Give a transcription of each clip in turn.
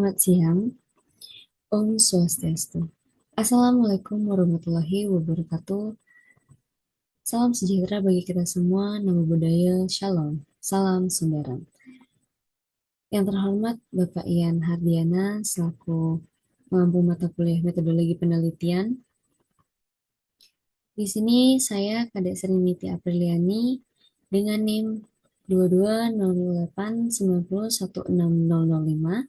Selamat siang, Om Swastiastu. Assalamualaikum warahmatullahi wabarakatuh. Salam sejahtera bagi kita semua, namo buddhaya, shalom, salam Sumberan. Yang terhormat Bapak Ian Hardiana selaku pengampu mata kuliah metodologi penelitian. Di sini saya Kadek Seriniti Apriliani dengan NIM 2208901605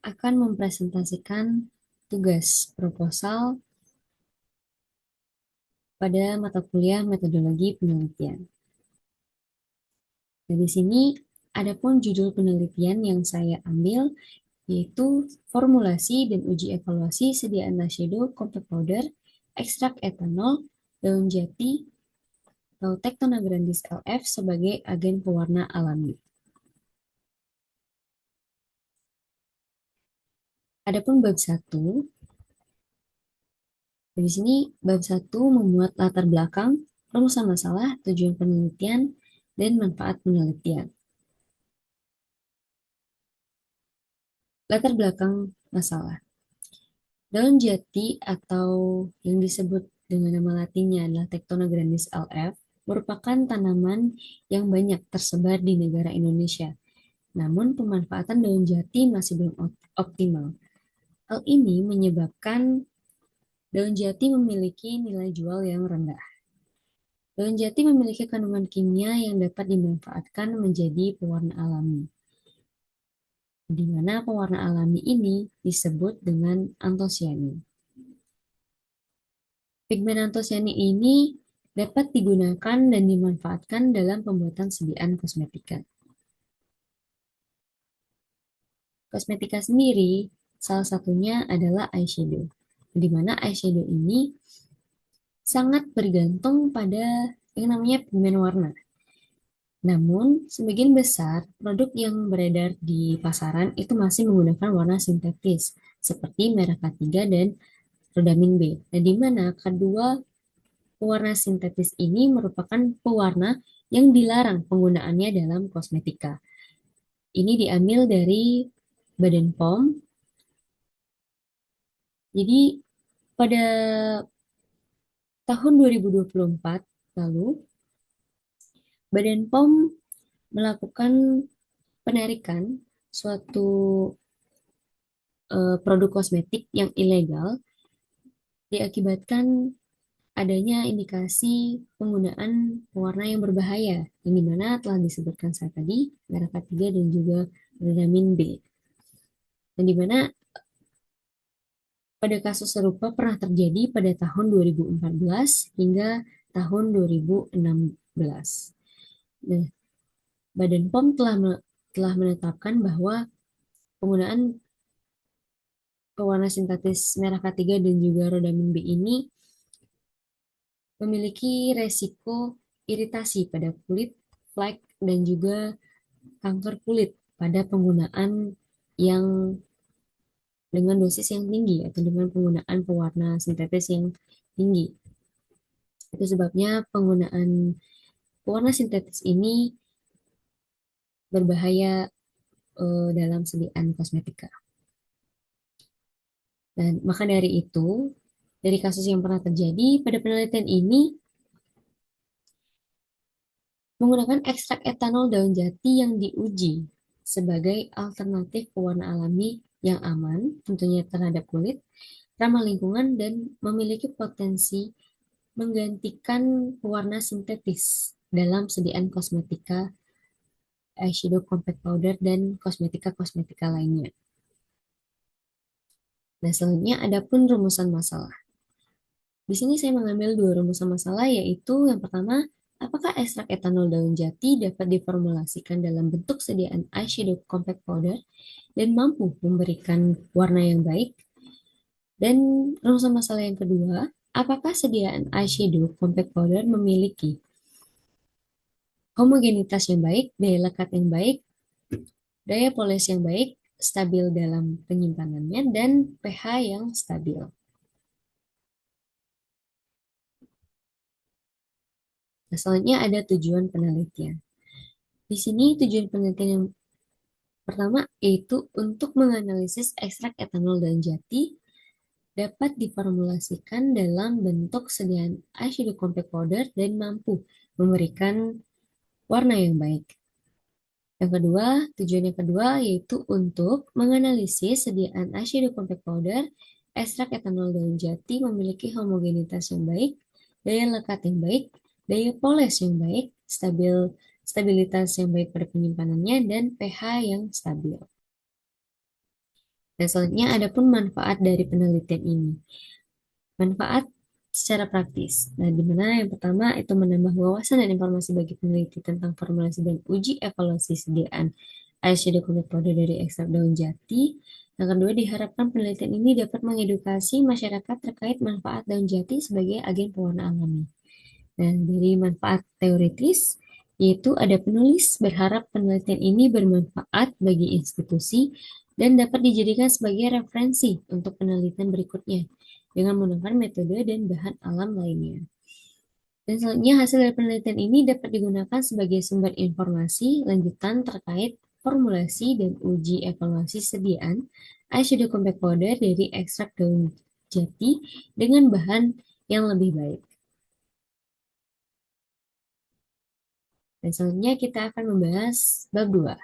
akan mempresentasikan tugas proposal pada mata kuliah metodologi penelitian. Nah, di sini ada pun judul penelitian yang saya ambil yaitu formulasi dan uji evaluasi sediaan eyeshadow compact powder, ekstrak etanol, daun jati, atau Tectona grandis LF sebagai agen pewarna alami. Adapun bab 1, di sini bab 1 memuat latar belakang, rumusan masalah, tujuan penelitian, dan manfaat penelitian. Latar belakang masalah. Daun jati atau yang disebut dengan nama latinnya adalah Tectona grandis LF merupakan tanaman yang banyak tersebar di negara Indonesia. Namun pemanfaatan daun jati masih belum optimal. Hal ini menyebabkan daun jati memiliki nilai jual yang rendah. Daun jati memiliki kandungan kimia yang dapat dimanfaatkan menjadi pewarna alami, di mana pewarna alami ini disebut dengan antosianin. Pigmen antosianin ini dapat digunakan dan dimanfaatkan dalam pembuatan sediaan kosmetika. Kosmetika sendiri, salah satunya adalah eyeshadow, di mana eyeshadow ini sangat bergantung pada yang namanya pigmen warna. Namun, sebagian besar produk yang beredar di pasaran itu masih menggunakan warna sintetis, seperti merah K3 dan rodamin B. Nah, di mana kedua pewarna sintetis ini merupakan pewarna yang dilarang penggunaannya dalam kosmetika. Ini diambil dari Badan POM. Jadi, pada tahun 2024 lalu, Badan POM melakukan penarikan suatu produk kosmetik yang ilegal diakibatkan adanya indikasi penggunaan pewarna yang berbahaya, yang dimana telah disebutkan saya tadi, merek K3 dan juga vitamin B. Dan dimana pada kasus serupa pernah terjadi pada tahun 2014 hingga tahun 2016. Nah, Badan POM telah menetapkan bahwa penggunaan pewarna sintetis merah K3 dan juga rodamin B ini memiliki resiko iritasi pada kulit, flek, dan juga kanker kulit pada penggunaan yang dengan dosis yang tinggi atau dengan penggunaan pewarna sintetis yang tinggi. Itu sebabnya penggunaan pewarna sintetis ini berbahaya dalam sediaan kosmetika. Dan maka dari itu, dari kasus yang pernah terjadi pada penelitian ini, menggunakan ekstrak etanol daun jati yang diuji sebagai alternatif pewarna alami yang aman, tentunya terhadap kulit, ramah lingkungan, dan memiliki potensi menggantikan pewarna sintetis dalam sediaan kosmetika, eyeshadow compact powder, dan kosmetika-kosmetika lainnya. Nah, selanjutnya ada pun rumusan masalah. Di sini saya mengambil dua rumusan masalah, yaitu yang pertama, apakah ekstrak etanol daun jati dapat diformulasikan dalam bentuk sediaan eyeshadow compact powder dan mampu memberikan warna yang baik? Dan rumusan masalah yang kedua, apakah sediaan eyeshadow compact powder memiliki homogenitas yang baik, daya lekat yang baik, daya poles yang baik, stabil dalam penyimpanannya, dan pH yang stabil? Nah, selanjutnya ada tujuan penelitian. Di sini tujuan penelitian yang Pertama, yaitu untuk menganalisis ekstrak etanol daun jati dapat diformulasikan dalam bentuk sediaan eyeshadow compact powder dan mampu memberikan warna yang baik. Yang kedua, tujuan yang kedua yaitu untuk menganalisis sediaan eyeshadow compact powder, ekstrak etanol daun jati memiliki homogenitas yang baik, daya lekat yang baik, daya poles yang baik, stabilitas yang baik pada penyimpanannya, dan pH yang stabil. Dan selanjutnya ada pun manfaat dari penelitian ini. Manfaat secara praktis. Nah, di mana yang pertama itu menambah wawasan dan informasi bagi peneliti tentang formulasi dan uji evaluasi sediaan eyeshadow kulit powder dari ekstrak daun jati. Yang kedua, diharapkan penelitian ini dapat mengedukasi masyarakat terkait manfaat daun jati sebagai agen pewarna alami. Dan dari manfaat teoritis, yaitu ada penulis berharap penelitian ini bermanfaat bagi institusi dan dapat dijadikan sebagai referensi untuk penelitian berikutnya dengan menggunakan metode dan bahan alam lainnya. Dan selanjutnya hasil dari penelitian ini dapat digunakan sebagai sumber informasi lanjutan terkait formulasi dan uji evaluasi sediaan eyeshadow compact powder dari ekstrak daun jati dengan bahan yang lebih baik. Dan selanjutnya kita akan membahas bab 2.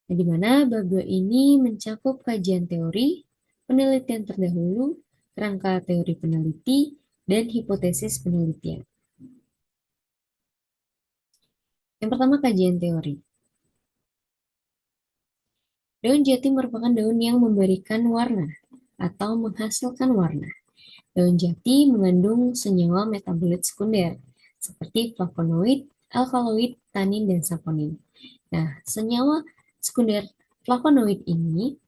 Nah, di mana bab 2 ini mencakup kajian teori, penelitian terdahulu, kerangka teori peneliti, dan hipotesis penelitian. Yang pertama, kajian teori. Daun jati merupakan daun yang memberikan warna atau menghasilkan warna. Daun jati mengandung senyawa metabolit sekunder seperti flavonoid, alkaloid, tanin, dan saponin. Nah, senyawa sekunder flavonoid ini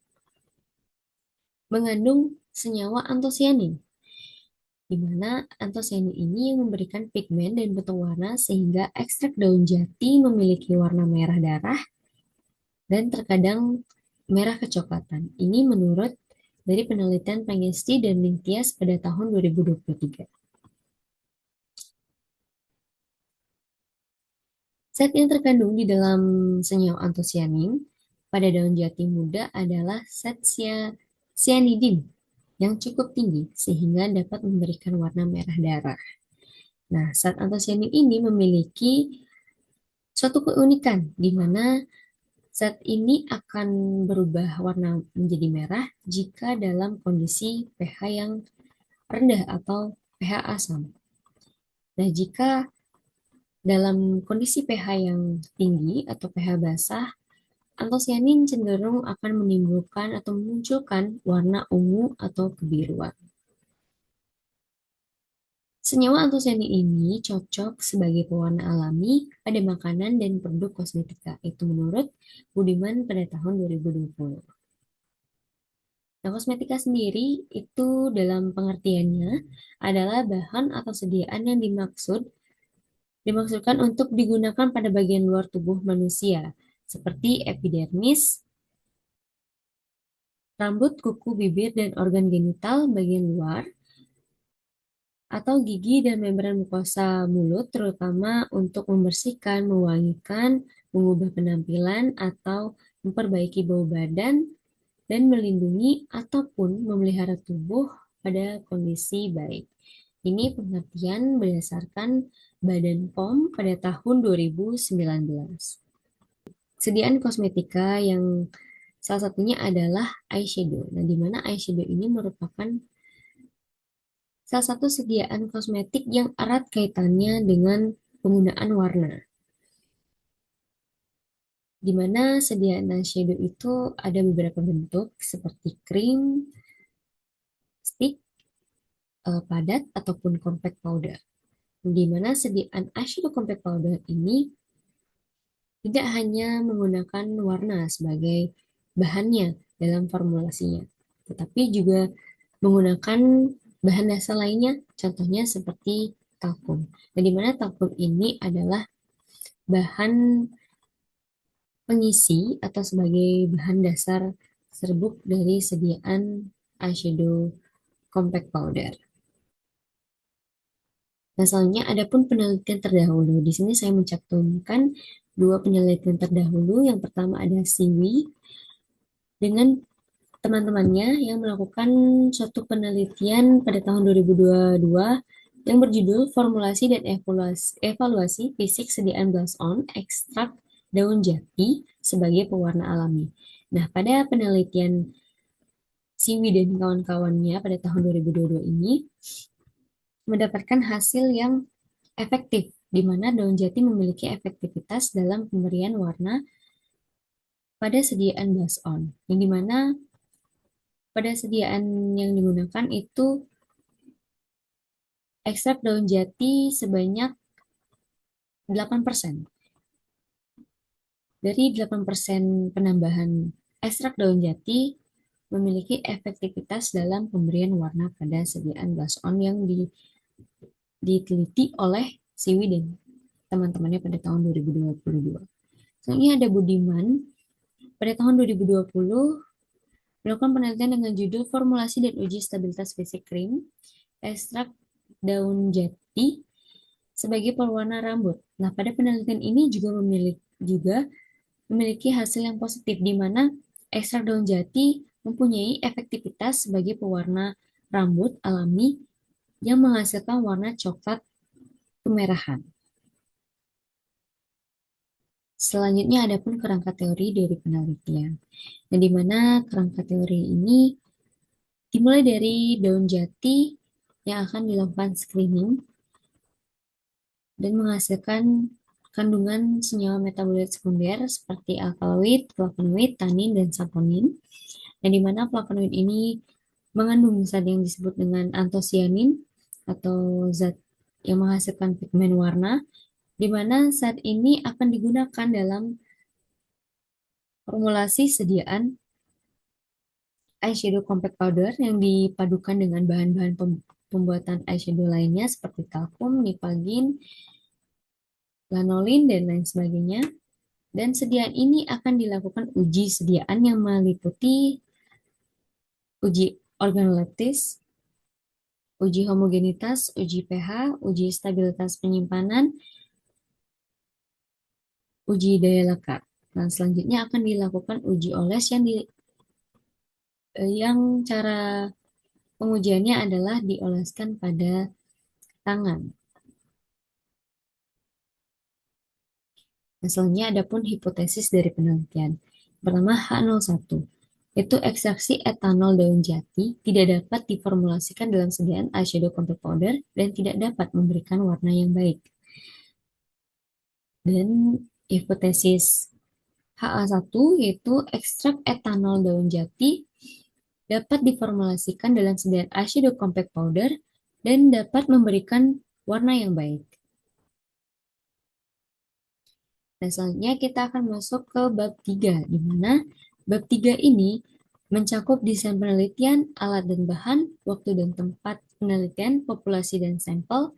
mengandung senyawa antosianin, di mana antosianin ini yang memberikan pigmen dan bentuk warna sehingga ekstrak daun jati memiliki warna merah darah dan terkadang merah kecoklatan. Ini menurut dari penelitian Pangesti dan Ningtyas pada tahun 2023. Zat yang terkandung di dalam senyawa antosianin pada daun jati muda adalah zat cyanidin yang cukup tinggi sehingga dapat memberikan warna merah darah. Nah, zat antosianin ini memiliki suatu keunikan di mana zat ini akan berubah warna menjadi merah jika dalam kondisi pH yang rendah atau pH asam. Nah, jika dalam kondisi pH yang tinggi atau pH basah, antosianin cenderung akan menimbulkan atau memunculkan warna ungu atau kebiruan. Senyawa antosianin ini cocok sebagai pewarna alami pada makanan dan produk kosmetika. Itu menurut Budiman pada tahun 2020. Nah, kosmetika sendiri itu dalam pengertiannya adalah bahan atau sediaan yang dimaksudkan untuk digunakan pada bagian luar tubuh manusia, seperti epidermis, rambut, kuku, bibir, dan organ genital bagian luar, atau gigi dan membran mukosa mulut, terutama untuk membersihkan, mewangikan, mengubah penampilan, atau memperbaiki bau badan, dan melindungi ataupun memelihara tubuh pada kondisi baik. Ini pengertian berdasarkan Badan POM pada tahun 2019. Sediaan kosmetika yang salah satunya adalah eyeshadow. Nah, di mana eyeshadow ini merupakan salah satu sediaan kosmetik yang erat kaitannya dengan penggunaan warna. Di mana sediaan eyeshadow itu ada beberapa bentuk seperti krim, stick, padat, ataupun compact powder. Di mana sediaan eyeshadow compact powder ini tidak hanya menggunakan warna sebagai bahannya dalam formulasinya, tetapi juga menggunakan bahan dasar lainnya, contohnya seperti talkum. Nah, di mana talkum ini adalah bahan pengisi atau sebagai bahan dasar serbuk dari sediaan eyeshadow compact powder. Nah, selanjutnya ada pun penelitian terdahulu. Di sini saya mencantumkan dua penelitian terdahulu. Yang pertama ada Siwi dengan teman-temannya yang melakukan suatu penelitian pada tahun 2022 yang berjudul Formulasi dan Evaluasi Fisik Sediaan Blush On Ekstrak Daun Jati sebagai Pewarna Alami. Nah, pada penelitian Siwi dan kawan-kawannya pada tahun 2022 ini mendapatkan hasil yang efektif, di mana daun jati memiliki efektivitas dalam pemberian warna pada sediaan blush on, yang dimana pada sediaan yang digunakan itu ekstrak daun jati sebanyak 8%. Dari 8% penambahan ekstrak daun jati memiliki efektivitas dalam pemberian warna pada sediaan blush on yang diteliti oleh Siwi dan teman-temannya pada tahun 2022. Selanjutnya ada Budiman pada tahun 2020 melakukan penelitian dengan judul Formulasi dan Uji Stabilitas Fisik Krim Ekstrak Daun Jati sebagai pewarna rambut. Nah, pada penelitian ini juga memiliki hasil yang positif, di mana ekstrak daun jati mempunyai efektivitas sebagai pewarna rambut alami yang menghasilkan warna coklat kemerahan. Selanjutnya ada pun kerangka teori dari penelitian. Nah, di mana kerangka teori ini dimulai dari daun jati yang akan dilakukan screening dan menghasilkan kandungan senyawa metabolit sekunder seperti alkaloid, flavonoid, tanin, dan saponin. Yang di mana flavonoid ini mengandung zat yang disebut dengan antosianin atau zat yang menghasilkan pigmen warna, di mana zat ini akan digunakan dalam formulasi sediaan eyeshadow compact powder yang dipadukan dengan bahan-bahan pembuatan eyeshadow lainnya seperti talkum, nipagin, lanolin, dan lain sebagainya. Dan sediaan ini akan dilakukan uji sediaan yang meliputi uji organoleptis, uji homogenitas, uji pH, uji stabilitas penyimpanan, uji daya lekat. Nah, selanjutnya akan dilakukan uji oles yang cara pengujiannya adalah dioleskan pada tangan. Nah, selanjutnya ada pun hipotesis dari penelitian. Pertama, H01, yaitu ekstraksi etanol daun jati tidak dapat diformulasikan dalam sediaan eyeshadow compact powder dan tidak dapat memberikan warna yang baik. Dan hipotesis HA1 yaitu ekstrak etanol daun jati dapat diformulasikan dalam sediaan eyeshadow compact powder dan dapat memberikan warna yang baik. Nah, selanjutnya kita akan masuk ke bab 3, di mana bab 3 ini mencakup desain penelitian, alat dan bahan, waktu dan tempat penelitian, populasi dan sampel,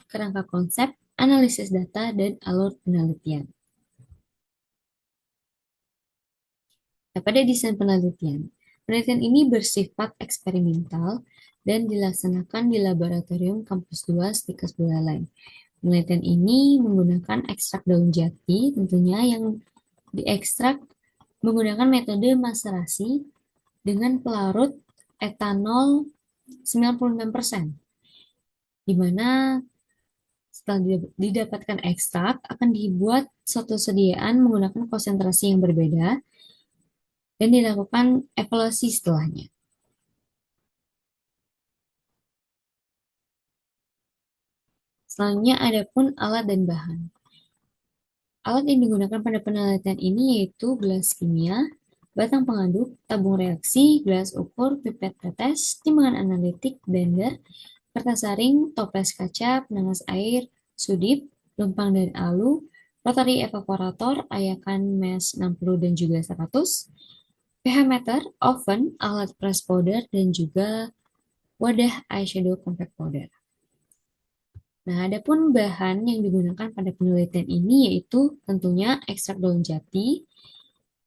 kerangka konsep, analisis data, dan alur penelitian. Nah, pada desain penelitian ini bersifat eksperimental dan dilaksanakan di laboratorium kampus 2 Stikes Buleleng. Penelitian ini menggunakan ekstrak daun jati, tentunya yang diekstrak menggunakan metode maserasi dengan pelarut etanol 96%, di mana setelah didapatkan ekstrak akan dibuat suatu sediaan menggunakan konsentrasi yang berbeda dan dilakukan evaluasi setelahnya. Selanjutnya ada pun alat dan bahan. Alat yang digunakan pada penelitian ini yaitu gelas kimia, batang pengaduk, tabung reaksi, gelas ukur, pipet tetes, timbangan analitik, blender, kertas saring, toples kaca, penanas air, sudip, lempang dan alu, rotary evaporator, ayakan mesh 60 dan juga 100, pH meter, oven, alat press powder, dan juga wadah eyeshadow compact powder. Nah, adapun bahan yang digunakan pada penelitian ini yaitu tentunya ekstrak daun jati,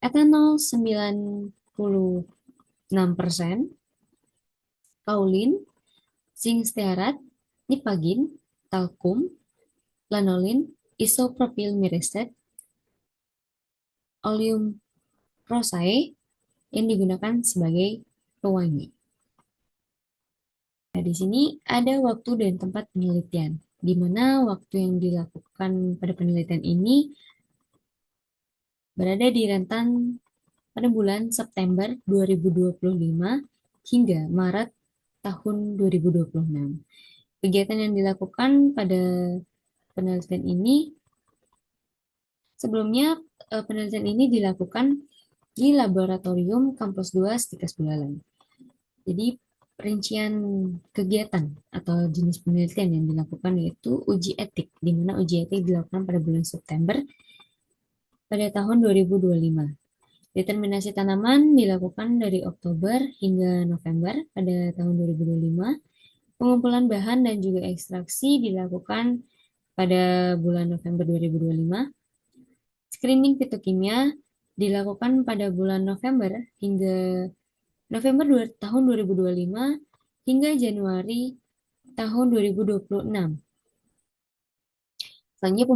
etanol 96%, kaolin, zinc stearat, nipagin, talkum, lanolin, isopropyl myristate, Oleum rosae yang digunakan sebagai pewangi. Nah, di sini ada waktu dan tempat penelitian, di mana waktu yang dilakukan pada penelitian ini berada di rentan pada bulan September 2025 hingga Maret tahun 2026. Kegiatan yang dilakukan pada penelitian ini, sebelumnya penelitian ini dilakukan di Laboratorium Kampus 2 Stikes Buleleng. Jadi perincian kegiatan atau jenis penelitian yang dilakukan yaitu uji etik, di mana uji etik dilakukan pada bulan September pada tahun 2025. Determinasi tanaman dilakukan dari Oktober hingga November pada tahun 2025. Pengumpulan bahan dan juga ekstraksi dilakukan pada bulan November 2025. Screening fitokimia dilakukan pada bulan November hingga November tahun 2025 hingga Januari tahun 2026. Selanjutnya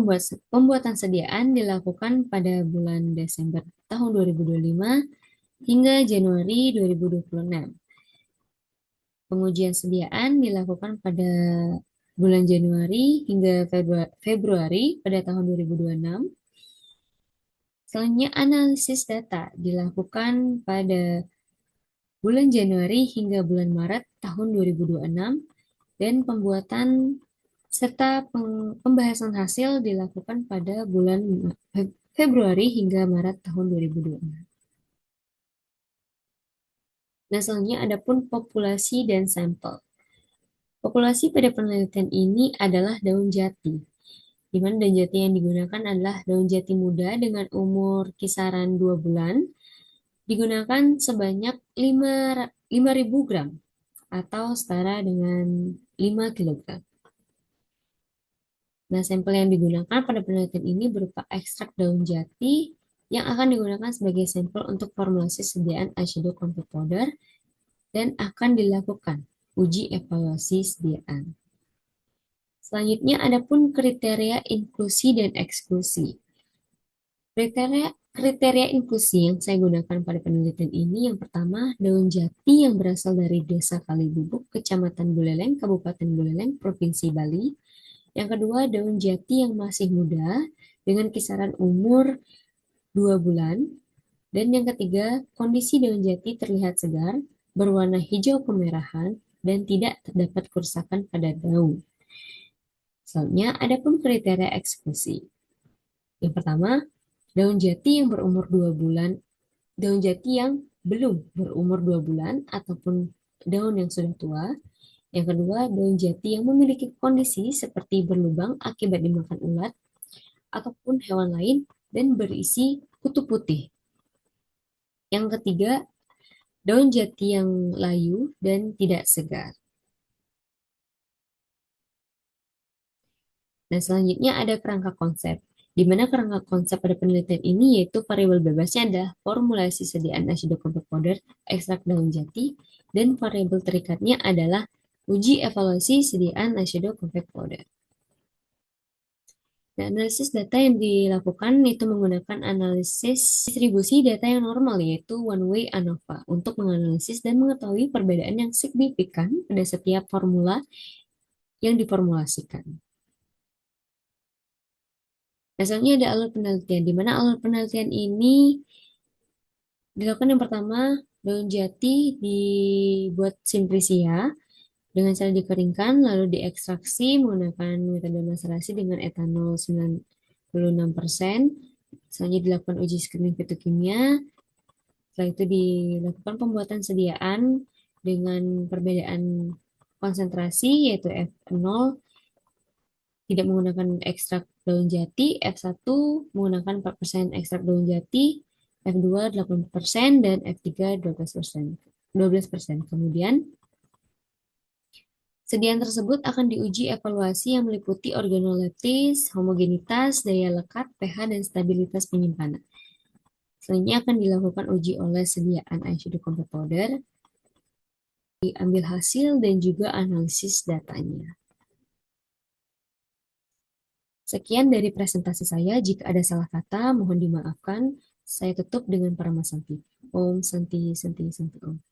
pembuatan sediaan dilakukan pada bulan Desember tahun 2025 hingga Januari 2026. Pengujian sediaan dilakukan pada bulan Januari hingga Februari pada tahun 2026. Selanjutnya analisis data dilakukan pada bulan Januari hingga bulan Maret tahun 2026 dan pembuatan serta pembahasan hasil dilakukan pada bulan Februari hingga Maret tahun 2026. Nah, selanjutnya ada pun populasi dan sampel. Populasi pada penelitian ini adalah daun jati, di mana daun jati yang digunakan adalah daun jati muda dengan umur kisaran 2 bulan, digunakan sebanyak 5.000 gram atau setara dengan 5 kilogram. Nah, sampel yang digunakan pada penelitian ini berupa ekstrak daun jati yang akan digunakan sebagai sampel untuk formulasi sediaan eyeshadow compact powder dan akan dilakukan uji evaluasi sediaan. Selanjutnya ada pun kriteria inklusi dan eksklusi. Kriteria inklusi yang saya gunakan pada penelitian ini yang pertama, daun jati yang berasal dari Desa Kalibubuk, Kecamatan Buleleng, Kabupaten Buleleng, Provinsi Bali. Yang kedua, daun jati yang masih muda dengan kisaran umur 2 bulan. Dan yang ketiga, kondisi daun jati terlihat segar, berwarna hijau kemerahan, dan tidak terdapat kerusakan pada daun. Selanjutnya, ada pun kriteria eksklusi. Yang pertama, daun jati yang berumur 2 bulan, daun jati yang belum berumur 2 bulan ataupun daun yang sudah tua. Yang kedua, daun jati yang memiliki kondisi seperti berlubang akibat dimakan ulat ataupun hewan lain dan berisi kutu putih. Yang ketiga, daun jati yang layu dan tidak segar. Nah, selanjutnya ada kerangka konsep, di mana kerangka konsep pada penelitian ini yaitu variabel bebasnya adalah formulasi sediaan eyeshadow compact powder, ekstrak daun jati, dan variabel terikatnya adalah uji evaluasi sediaan eyeshadow compact powder. Nah, analisis data yang dilakukan itu menggunakan analisis distribusi data yang normal, yaitu one-way ANOVA, untuk menganalisis dan mengetahui perbedaan yang signifikan pada setiap formula yang diformulasikan. Nah, selanjutnya ada alur penelitian, di mana alur penelitian ini dilakukan yang pertama, daun jati dibuat simplisia dengan cara dikeringkan, lalu diekstraksi menggunakan metode maserasi dengan etanol 96%. Selanjutnya dilakukan uji screening fitokimia. Setelah itu dilakukan pembuatan sediaan dengan perbedaan konsentrasi, yaitu F0 tidak menggunakan ekstrak daun jati, F1 menggunakan 4% ekstrak daun jati, F2 8%, dan F3 12%. Kemudian, sediaan tersebut akan diuji evaluasi yang meliputi organoleptis, homogenitas, daya lekat, pH, dan stabilitas penyimpanan. Selanjutnya akan dilakukan uji oleh sediaan eyeshadow compact powder, diambil hasil dan juga analisis datanya. Sekian dari presentasi saya. Jika ada salah kata, mohon dimaafkan. Saya tutup dengan Paramasanti. Om Santi Santi Santi Om.